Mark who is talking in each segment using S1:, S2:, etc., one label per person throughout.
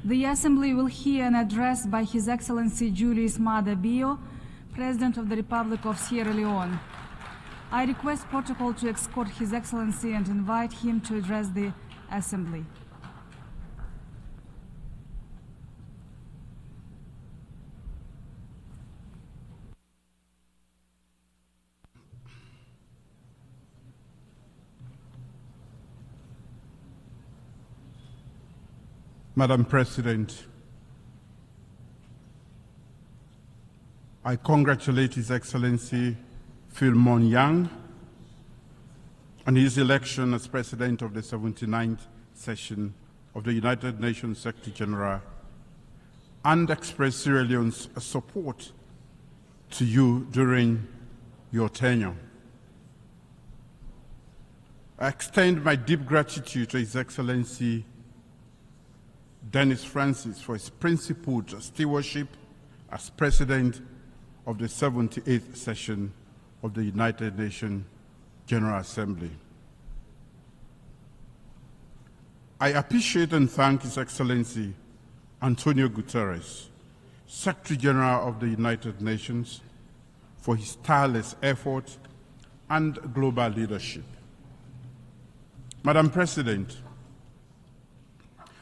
S1: The Assembly will hear an address by His Excellency Julius Maada, President of the Republic of Sierra Leone. I request protocol to escort His Excellency and invite him to address the Assembly.
S2: Madam President, I congratulate His Excellency Philemon Yang on his election as President of the 79th session of the United Nations Secretary General and express Sierra Leone's support to you during your tenure. I extend my deep gratitude to His Excellency Dennis Francis for his principled stewardship as President of the 78th session of the United Nations General Assembly. I appreciate and thank His Excellency Antonio Guterres, Secretary General of the United Nations, for his tireless effort and global leadership. Madam President,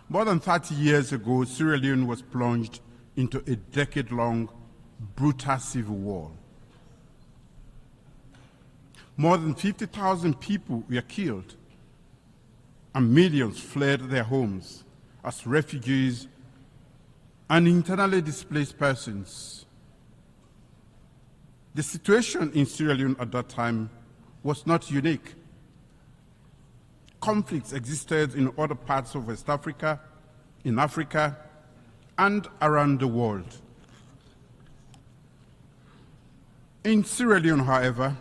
S2: more than 30 years ago, Sierra Leone was plunged into a decade-long brutal civil war. More than 50,000 people were killed, and millions fled their homes as refugees and internally displaced persons. The situation in Sierra Leone at that time was not unique. Conflicts existed in other parts of West Africa, in Africa, and around the world. In Sierra Leone, however,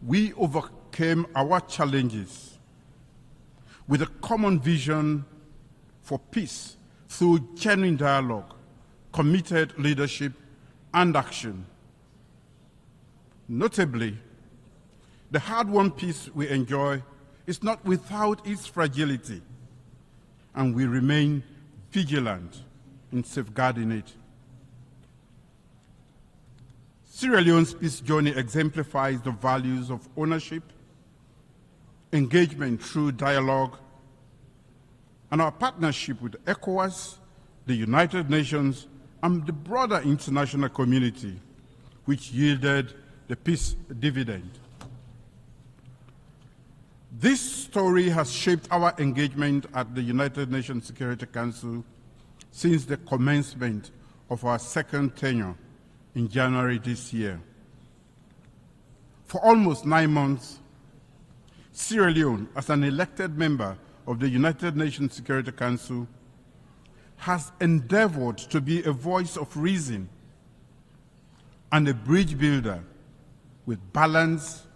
S2: we overcame our challenges with a common vision for peace through genuine dialogue, committed leadership, and action. Notably, the hard-won peace we enjoy is not without its fragility, and we remain vigilant in safeguarding it. Sierra Leone's peace journey exemplifies the values of ownership, engagement through dialogue, and our partnership with ECOWAS, the United Nations, and the broader international community, which yielded the peace dividend. This story has shaped our engagement at the United Nations Security Council since the commencement of our second tenure in January this year. For almost 9 months, Sierra Leone, as an elected member of the United Nations Security Council, has endeavored to be a voice of reason and a bridge builder with balance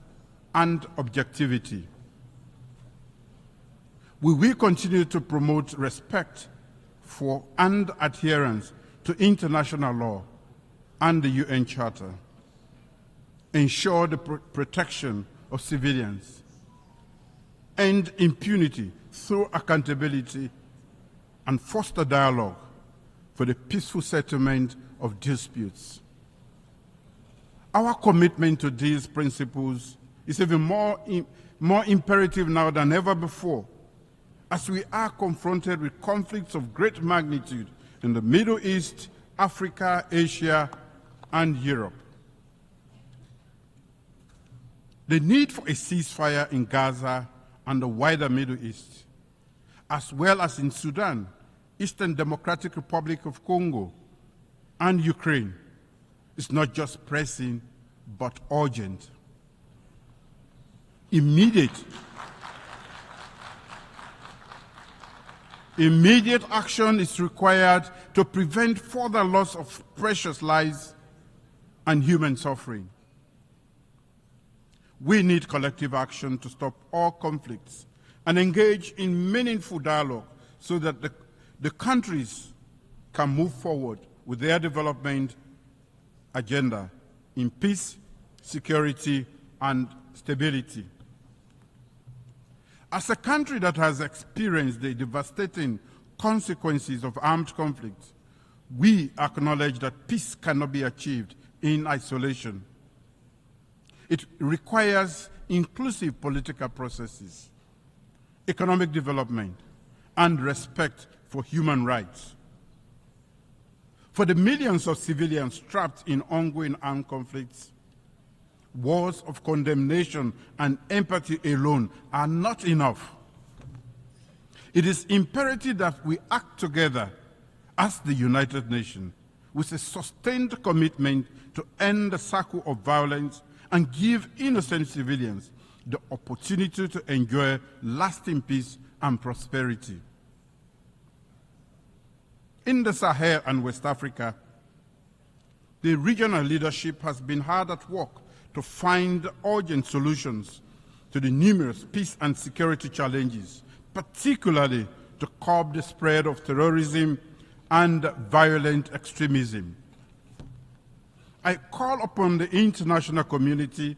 S2: and objectivity. We will continue to promote respect for and adherence to international law and the UN Charter, ensure the protection of civilians, end impunity through accountability, and foster dialogue for the peaceful settlement of disputes. Our commitment to these principles is even more imperative now than ever before, as we are confronted with conflicts of great magnitude in the Middle East, Africa, Asia, and Europe. The need for a ceasefire in Gaza and the wider Middle East, as well as in Sudan, Eastern Democratic Republic of Congo, and Ukraine, is not just pressing, but urgent. Immediate action is required to prevent further loss of precious lives and human suffering. We need collective action to stop all conflicts and engage in meaningful dialogue so that the countries can move forward with their development agenda in peace, security, and stability. As a country that has experienced the devastating consequences of armed conflict, we acknowledge that peace cannot be achieved in isolation. It requires inclusive political processes, economic development, and respect for human rights. For the millions of civilians trapped in ongoing armed conflicts, words of condemnation and empathy alone are not enough. It is imperative that we act together as the United Nations with a sustained commitment to end the cycle of violence and give innocent civilians the opportunity to enjoy lasting peace and prosperity. In the Sahel and West Africa, the regional leadership has been hard at work to find urgent solutions to the numerous peace and security challenges, particularly to curb the spread of terrorism and violent extremism. I call upon the international community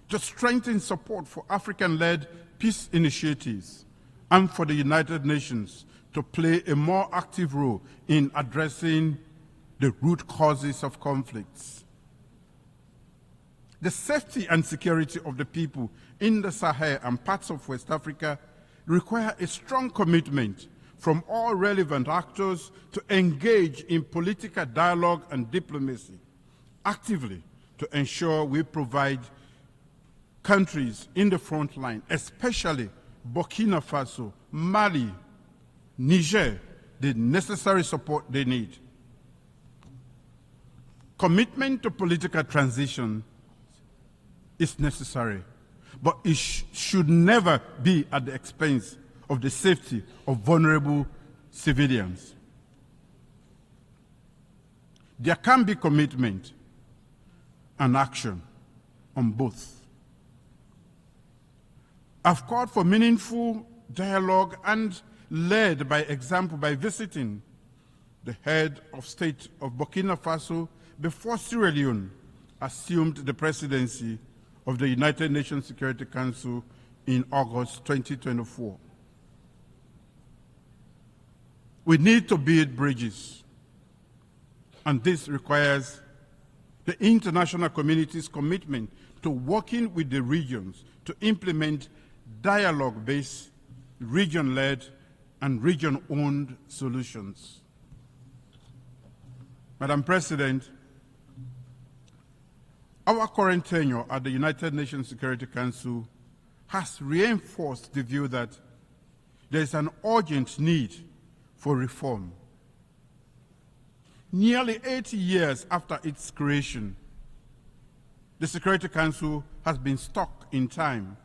S2: to strengthen support for African-led peace initiatives and for the United Nations to play a more active role in addressing the root causes of conflicts. The safety and security of the people in the Sahel and parts of West Africa require a strong commitment from all relevant actors to engage in political dialogue and diplomacy actively to ensure we provide countries in the front line, especially Burkina Faso, Mali, Niger, the necessary support they need. Commitment to political transition is necessary, but it should never be at the expense of the safety of vulnerable civilians. There can be commitment and action on both. I've called for meaningful dialogue and led by example by visiting the head of state of Burkina Faso before Sierra Leone assumed the presidency of the United Nations Security Council in August 2024. We need to build bridges, and this requires the international community's commitment to working with the regions to implement dialogue-based, region-led, and region-owned solutions. Madam President, our current tenure at the United Nations Security Council has reinforced the view that there is an urgent need for reform. Nearly 80 years after its creation, the Security Council has been stuck in time.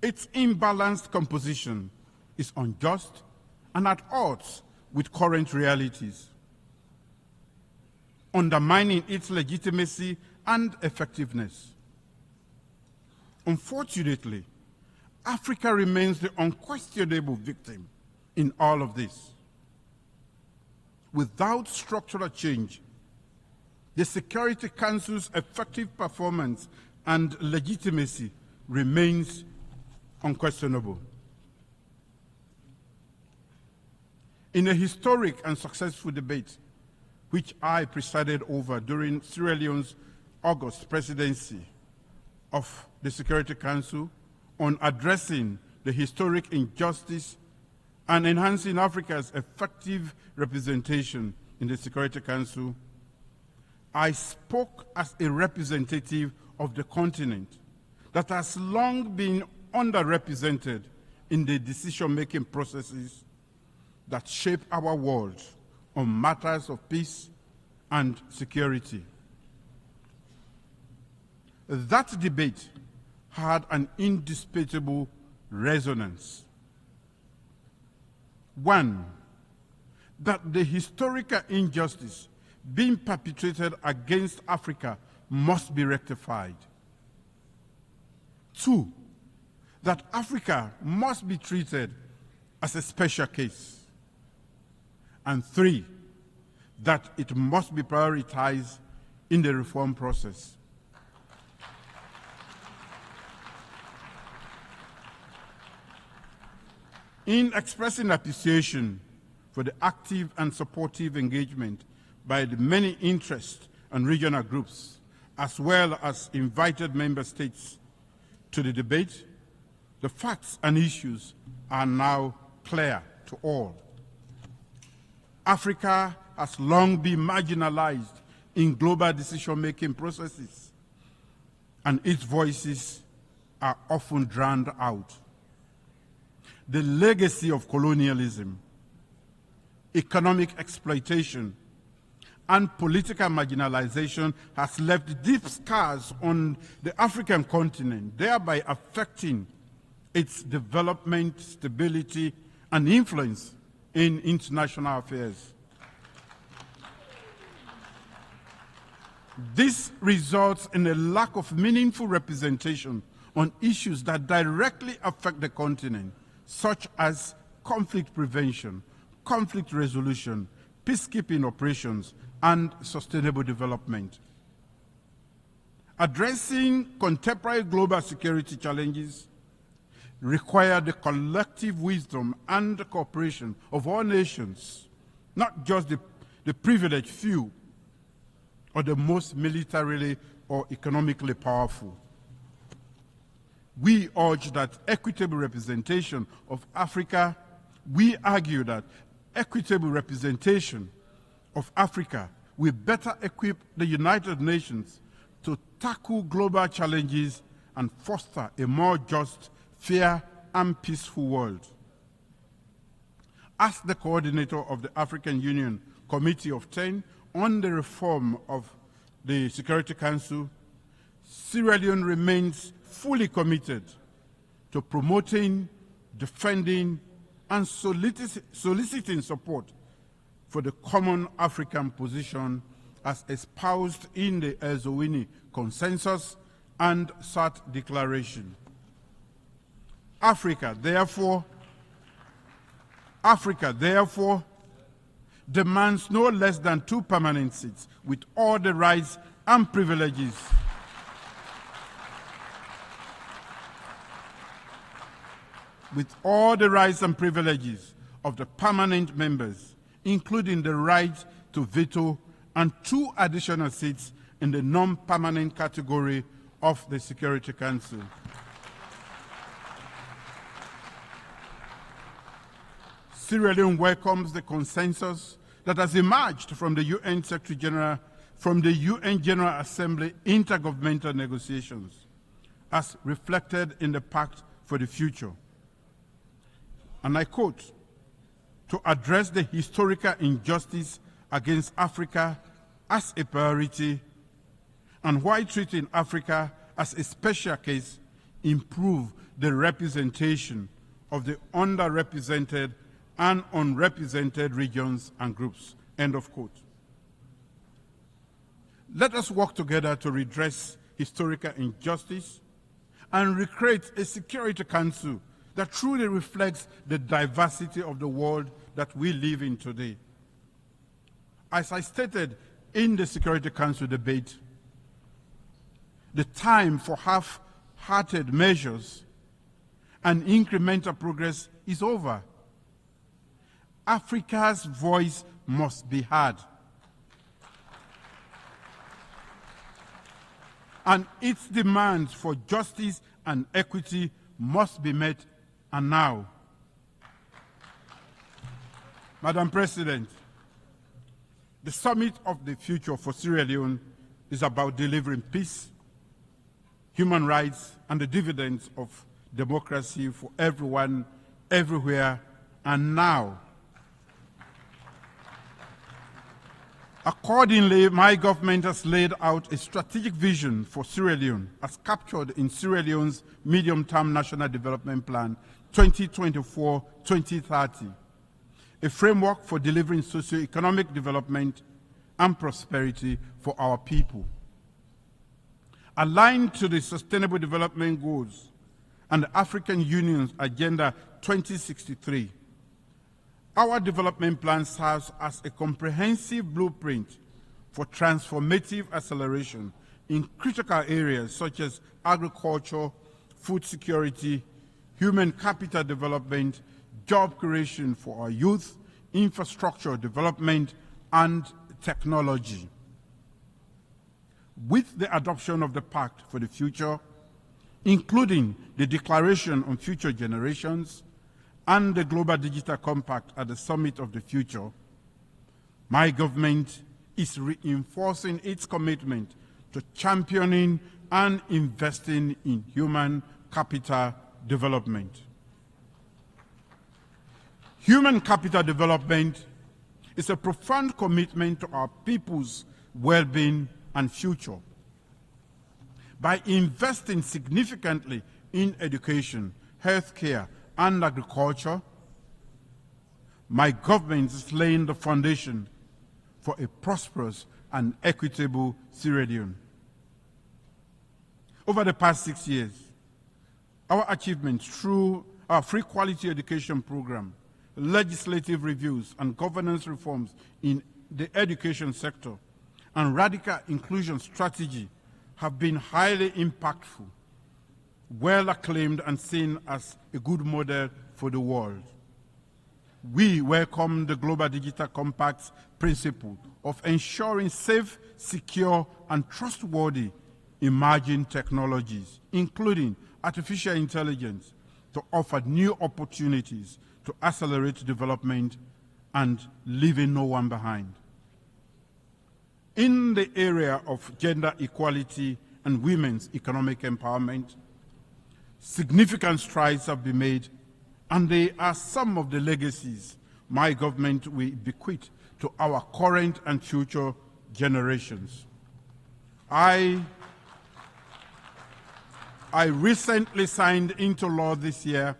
S2: Its imbalanced composition is unjust and at odds with current realities, undermining its legitimacy and effectiveness. Unfortunately, Africa remains the unquestionable victim in all of this. Without structural change, the Security Council's effective performance and legitimacy remains unquestionable. In a historic and successful debate, which I presided over during Sierra Leone's August presidency of the Security Council on addressing the historic injustice and enhancing Africa's effective representation in the Security Council, I spoke as a representative of the continent that has long been underrepresented in the decision-making processes that shape our world on matters of peace and security. That debate had an indisputable resonance. One, that the historical injustice being perpetrated against Africa must be rectified. Two, that Africa must be treated as a special case. And three, that it must be prioritized in the reform process. In expressing appreciation for the active and supportive engagement by the many interest and regional groups, as well as invited member states to the debate, the facts and issues are now clear to all. Africa has long been marginalized in global decision-making processes, and its voices are often drowned out. The legacy of colonialism, economic exploitation, and political marginalization has left deep scars on the African continent, thereby affecting its development, stability, and influence in international affairs. This results in a lack of meaningful representation on issues that directly affect the continent, such as conflict prevention, conflict resolution, peacekeeping operations, and sustainable development. Addressing contemporary global security challenges require the collective wisdom and cooperation of all nations, not just the privileged few or the most militarily or economically powerful. We urge that equitable representation of Africa, we argue that equitable representation of Africa will better equip the United Nations to tackle global challenges and foster a more just, fair, and peaceful world. As the coordinator of the African Union Committee of 10 on the reform of the Security Council, Sierra Leone remains fully committed to promoting, defending, and soliciting support for the common African position as espoused in the Ezowini Consensus and SAT Declaration. Africa, therefore, demands no less than 2 permanent seats with all the rights and privileges of the permanent members, including the right to veto and 2 additional seats in the non-permanent category of the Security Council. Sierra Leone welcomes the consensus that has emerged from the UN General Assembly intergovernmental negotiations, as reflected in the Pact for the Future. And I quote, "To address the historical injustice against Africa as a priority, and while treating Africa as a special case, improve the representation of the underrepresented and unrepresented regions and groups." End of quote. Let us work together to redress historical injustice and recreate a Security Council that truly reflects the diversity of the world that we live in today. As I stated in the Security Council debate, the time for half-hearted measures and incremental progress is over. Africa's voice must be heard, and its demands for justice and equity must be met, and now. Madam President, the Summit of the Future for Sierra Leone is about delivering peace, human rights, and the dividends of democracy for everyone, everywhere, and now. Accordingly, my government has laid out a strategic vision for Sierra Leone, as captured in Sierra Leone's Medium-Term National Development Plan 2024-2030, a framework for delivering socio-economic development and prosperity for our people. Aligned to the Sustainable Development Goals and the African Union's Agenda 2063, our development plan serves as a comprehensive blueprint for transformative acceleration in critical areas such as agriculture, food security, human capital development, job creation for our youth, infrastructure development, and technology. With the adoption of the Pact for the Future, including the Declaration on Future Generations and the Global Digital Compact at the Summit of the Future, my government is reinforcing its commitment to championing and investing in human capital development. Human capital development is a profound commitment to our people's well-being and future. By investing significantly in education, healthcare, and agriculture, my government is laying the foundation for a prosperous and equitable Sierra Leone. Over the past 6 years, our achievements through our free quality education program, legislative reviews and governance reforms in the education sector, and radical inclusion strategy have been highly impactful, well acclaimed and seen as a good model for the world. We welcome the Global Digital Compact's principle of ensuring safe, secure, and trustworthy emerging technologies, including artificial intelligence, to offer new opportunities to accelerate development and leaving no one behind. In the area of gender equality and women's economic empowerment, significant strides have been made, and they are some of the legacies my government will bequeath to our current and future generations. I recently signed into law this year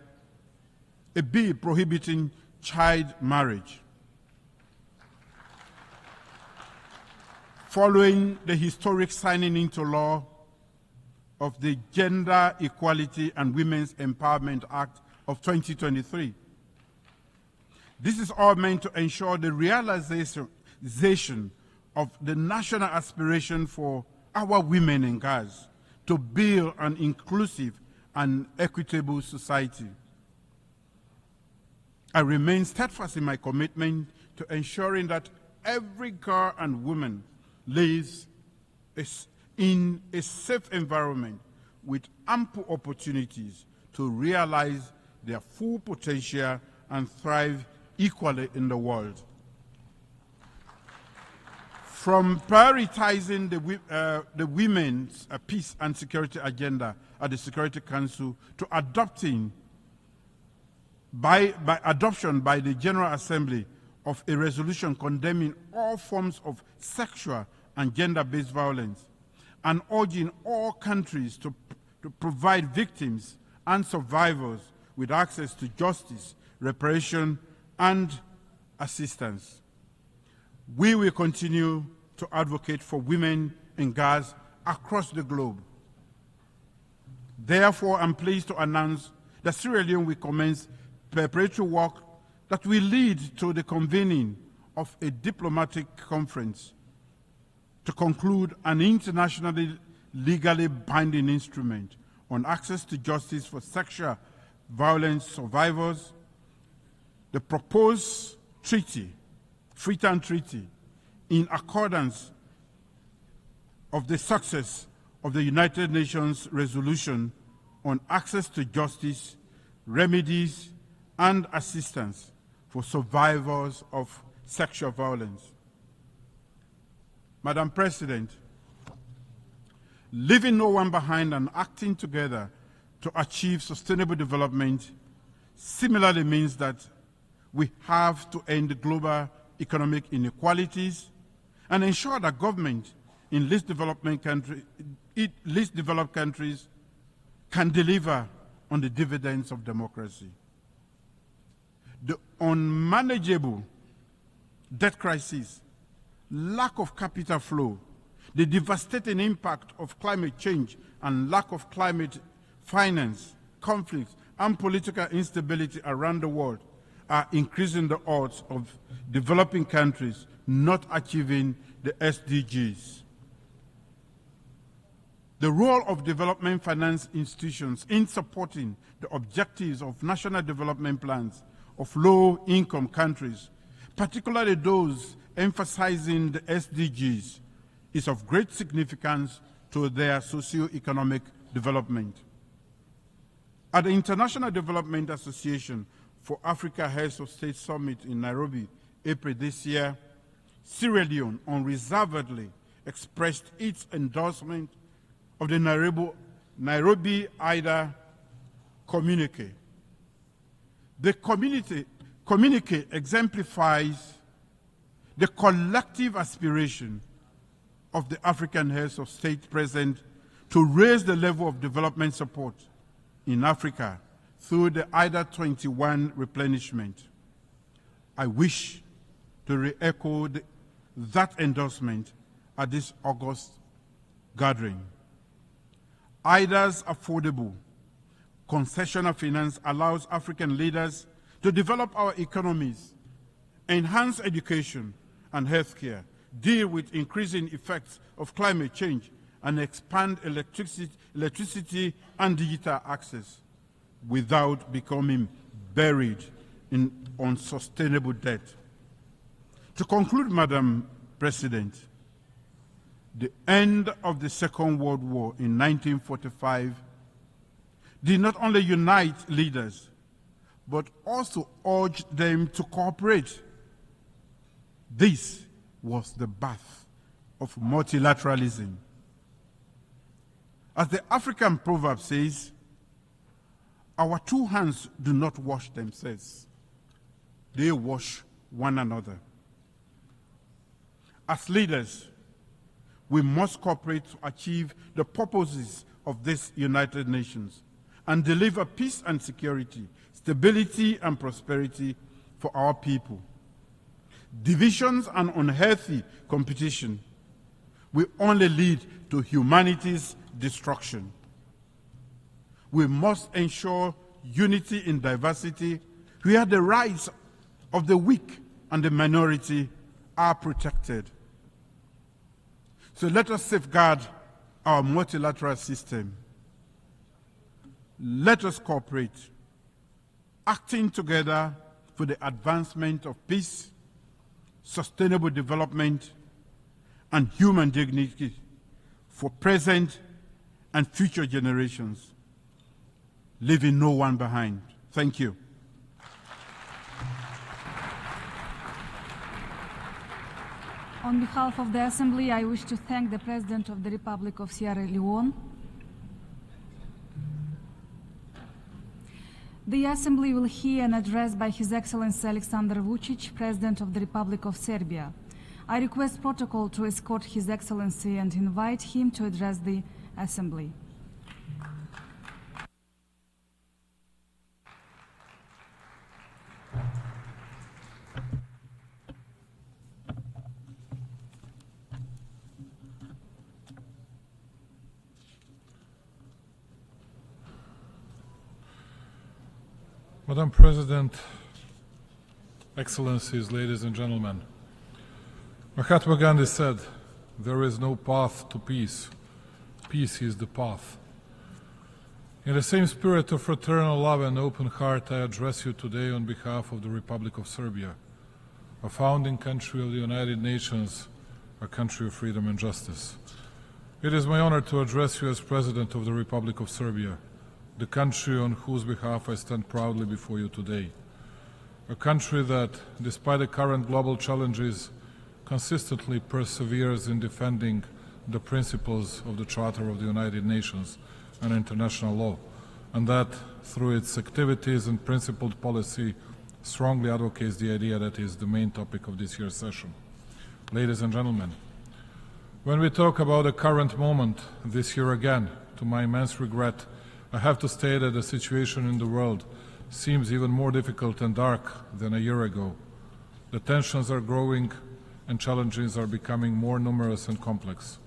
S2: a bill prohibiting child marriage. Following the historic signing into law of the Gender Equality and Women's Empowerment Act of 2023. This is all meant to ensure the realization of the national aspiration for our women and girls to build an inclusive and equitable society. I remain steadfast in my commitment to ensuring that every girl and woman lives in a safe environment with ample opportunities to realize their full potential and thrive equally in the world. From prioritizing the women's peace and security agenda at the Security Council to adoption by the General Assembly of a resolution condemning all forms of sexual and gender-based violence, and urging all countries to provide victims and survivors with access to justice, reparation, and assistance. We will continue to advocate for women and girls across the globe. Therefore, I'm pleased to announce that Sierra Leone will commence preparatory work that will lead to the convening of a diplomatic conference to conclude an internationally legally binding instrument on access to justice for sexual violence survivors. The proposed treaty, Freetown Treaty, in accordance of the success of the United Nations resolution on access to justice, remedies, and assistance for survivors of sexual violence. Madam President, leaving no one behind and acting together to achieve sustainable development similarly means that we have to end global economic inequalities and ensure that government in least developed countries can deliver on the dividends of democracy. The unmanageable debt crisis, lack of capital flow, the devastating impact of climate change and lack of climate finance, conflicts, and political instability around the world are increasing the odds of developing countries not achieving the SDGs. The role of development finance institutions in supporting the objectives of national development plans of low-income countries, particularly those emphasizing the SDGs, is of great significance to their socio-economic development. At the International Development Association for Africa Heads of State Summit in Nairobi, April this year, Sierra Leone unreservedly expressed its endorsement of the Nairobi IDA communique. The communique exemplifies the collective aspiration of the African heads of state present to raise the level of development support in Africa through the IDA 21 replenishment. I wish to re-echo that endorsement at this August gathering. IDA's affordable concessional finance allows African leaders to develop our economies, enhance education and healthcare, deal with increasing effects of climate change, and expand electricity and digital access without becoming buried in unsustainable debt. To conclude, Madam President, the end of the Second World War in 1945 did not only unite leaders, but also urged them to cooperate. This was the birth of multilateralism. As the African proverb says, our two hands do not wash themselves. They wash one another. As leaders, we must cooperate to achieve the purposes of this United Nations and deliver peace and security, stability and prosperity for our people. Divisions and unhealthy competition will only lead to humanity's destruction. We must ensure unity in diversity, where the rights of the weak and the minority are protected. So let us safeguard our multilateral system. Let us cooperate, acting together for the advancement of peace, sustainable development, and human dignity for present and future generations, leaving no one behind. Thank you.
S1: On behalf of the Assembly, I wish to thank the President of the Republic of Sierra Leone. The Assembly will hear an address by His Excellency Alexander Vučić, President of the Republic of Serbia. I request protocol to escort His Excellency and invite him to address the Assembly.
S3: Madam President, Excellencies, ladies and gentlemen, Mahatma Gandhi said, "There is no path to peace. Peace is the path." In the same spirit of fraternal love and open heart, I address you today on behalf of the Republic of Serbia, a founding country of the United Nations, a country of freedom and justice. It is my honor to address you as President of the Republic of Serbia, the country on whose behalf I stand proudly before you today. A country that, despite the current global challenges, consistently perseveres in defending the principles of the Charter of the United Nations and international law, and that, through its activities and principled policy, strongly advocates the idea that is the main topic of this year's session. Ladies and gentlemen, when we talk about the current moment this year again, to my immense regret, I have to state that the situation in the world seems even more difficult and dark than a year ago. The tensions are growing and challenges are becoming more numerous and complex.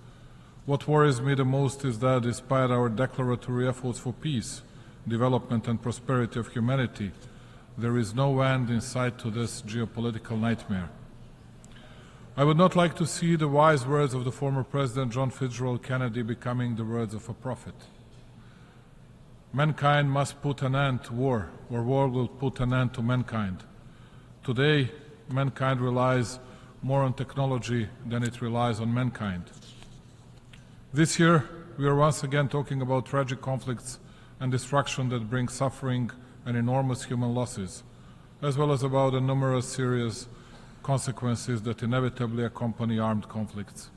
S3: What worries me the most is that despite our declaratory efforts for peace, development and prosperity of humanity, there is no end in sight to this geopolitical nightmare. I would not like to see the wise words of the former President John Fitzgerald Kennedy becoming the words of a prophet. Mankind must put an end to war, or war will put an end to mankind. Today, mankind relies more on technology than it relies on mankind. This year, we are once again talking about tragic conflicts and destruction that bring suffering and enormous human losses, as well as about the numerous serious consequences that inevitably accompany armed conflicts.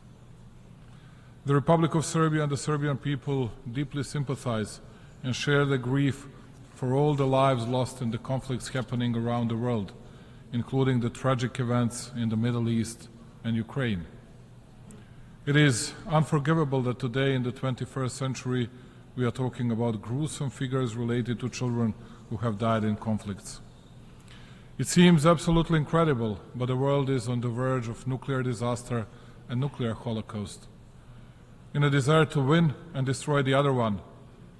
S3: The Republic of Serbia and the Serbian people deeply sympathize and share the grief for all the lives lost in the conflicts happening around the world, including the tragic events in the Middle East and Ukraine. It is unforgivable that today in the 21st century we are talking about gruesome figures related to children who have died in conflicts. It seems absolutely incredible, but the world is on the verge of nuclear disaster and nuclear holocaust. In a desire to win and destroy the other one,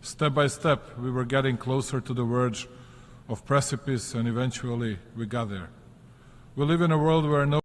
S3: step by step we were getting closer to the verge of precipice, and eventually we got there. We live in a world where no